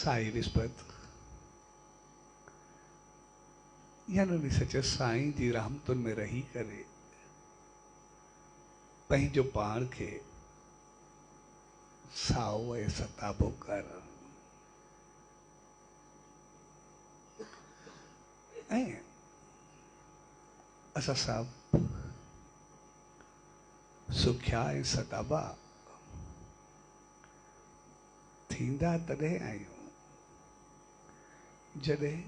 साई विस्पत यानी सचे साईं जी रहमतुन में रही करे पंहिंजो पाण खे साओ ऐं सताबो कर ऐं असां सभु सुखिया ऐं सताबा थींदा तॾहिं आहियूं जॾहिं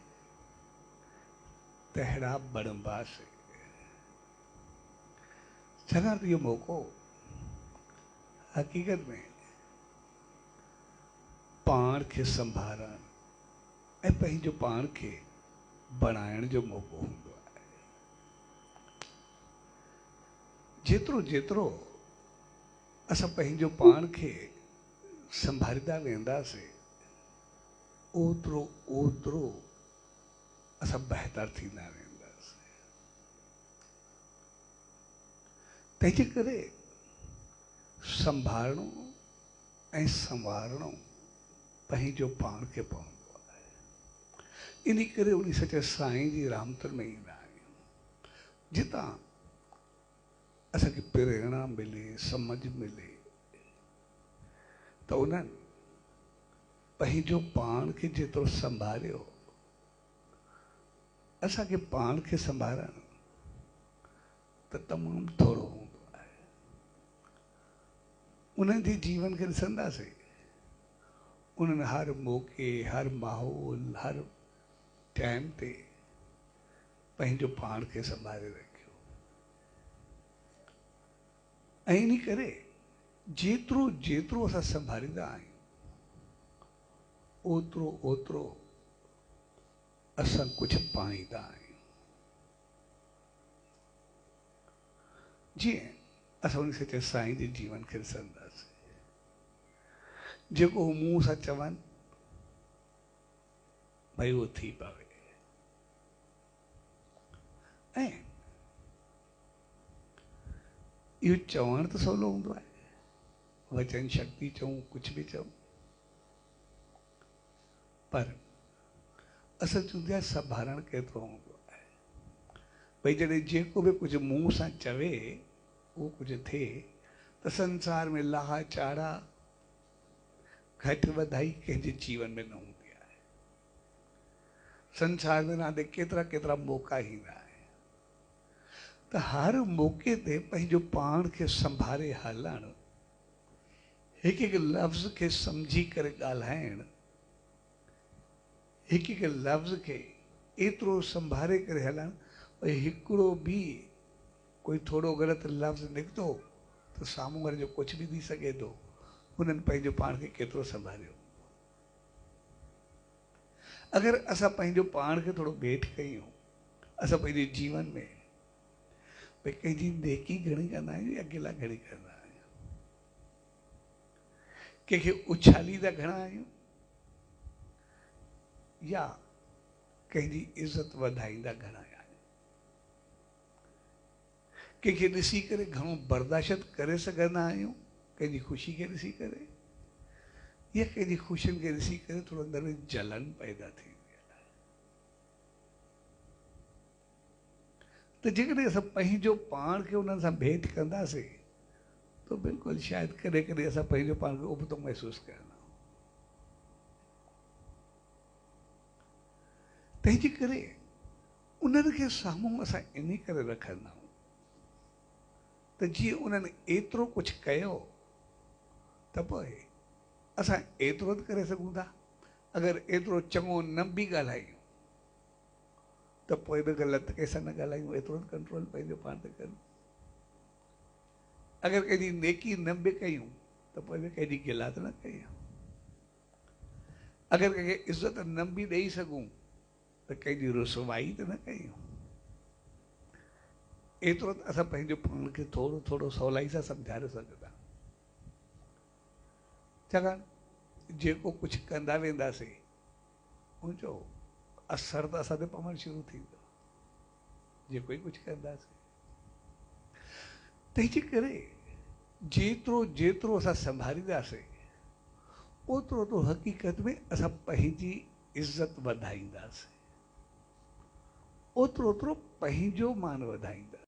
तहिड़ा बणिबासीं। छाकाणि त इहो मौक़ो हक़ीक़त में पाण खे संभालण ऐं पंहिंजो पाण खे बणाइण जो मौक़ो हूंदो आहे। जेतिरो जेतिरो असां पंहिंजो पाण खे संभालींदा वेंदासीं ओतिरो ओतिरो असां बहितर थींदा वेंदासीं। तंहिंजे करे संभालणो ऐं संवारणो पंहिंजो पाण खे पवंदो आहे। इन करे उन सचे साईं जी रहमतुनि में ईंदा आहियूं जितां असांखे प्रेरणा मिले समझ मिले त उन्हनि पंहिंजो पाण खे जेतिरो संभालियो असांखे पाण खे संभालण त तमामु थोरो हूंदो आहे। उन्हनि जे जीवन खे ॾिसंदासीं उन्हनि हर मौक़े हर माहौल हर टाइम ते पंहिंजो पाण खे संभाले रखियो ऐं इन करे जेतिरो जेतिरो असां संभालींदा आहियूं ओतिरो ओतिरो असां कुझु पाईंदा आहियूं। जीअं असां उन सचे साईं जे जीवन खे ॾिसंदासीं जेको मुंहं सां चवनि भई उहो थी पवे ऐं इहो चवण त सवलो हूंदो आहे वचन शक्ति चऊं कुझु बि चऊं पर असल चूंदी आहे संभालण केतिरो हूंदो आहे। भई जॾहिं जेको बि कुझु मुंहं सां चवे उहो कुझु थिए त संसार में लाहा चाढ़ा घटि वधाई कंहिंजे जीवन में न हूंदी आहे। संसार में नाले केतिरा केतिरा मौक़ा ईंदा आहिनि त हर मौक़े ते पंहिंजो पाण खे संभाले हलणु हिकु हिकु लफ़्ज़ खे सम्झी करे ॻाल्हाइणु हिकु हिकु लफ़्ज़ खे एतिरो संभाले करे हलणु भई हिकिड़ो बि कोई थोरो ग़लति लफ़्ज़ निकितो त साम्हूं वारे जो कुझु बि थी सघे थो। हुननि पंहिंजो पाण खे केतिरो संभालियो। अगरि असां पंहिंजो पाण खे थोरो भेट कयूं असां पंहिंजे जीवन में भई कंहिंजी नेकी घणी कंदा आहियूं या गिला घणी कंदा आहियूं कंहिंखे उछालींदा घणा आहियूं या कंहिंजी इज़त वधाईंदा घणा आहियूं कंहिंखे ॾिसी करे घणो बर्दाश्त करे सघंदा आहियूं कंहिंजी ख़ुशी खे ॾिसी करे या कंहिंजी ख़ुशियुनि खे ॾिसी करे थोरो अंदर में जलन पैदा थींदी आहे। त जेकॾहिं असां पंहिंजो पाण खे उन्हनि सां भेट कंदासीं त बिल्कुलु शायदि कॾहिं कॾहिं असां पंहिंजो पाण खे उबतो महसूसु कंदा। तंहिंजे करे उन्हनि खे साम्हूं असां इन करे रखंदा आहियूं त जीअं उन्हनि एतिरो कुझु कयो त पोइ असां एतिरो त करे सघूं था। अगरि एतिरो चङो न बि ॻाल्हायूं त पोइ बि ग़लति कंहिंसां न ॻाल्हायूं एतिरो त कंट्रोल पंहिंजो पाण ते कयूं। अगरि कंहिंजी नेकी न बि कयूं त पोइ बि कंहिंजी गिला त न कयूं। अगरि कंहिंखे इज़त न बि ॾेई सघूं त कंहिंजी रुसवाई त न कयूं। एतिरो त असां पंहिंजो पाण खे थोरो थोरो सवलाई सां सम्झाए सघंदा। छाकाणि जेको कुझु कंदा वेंदासीं उनजो असर त असां ते पवणु शुरू थींदो जेको ई कुझु कंदासीं। तंहिंजे करे जेतिरो जेतिरो असां संभालींदासीं ओतिरो तो हक़ीक़त में असां पंहिंजी इज़त वधाईंदासीं, ओतिरो ओतिरो पंहिंजो मान वधाईंदासीं।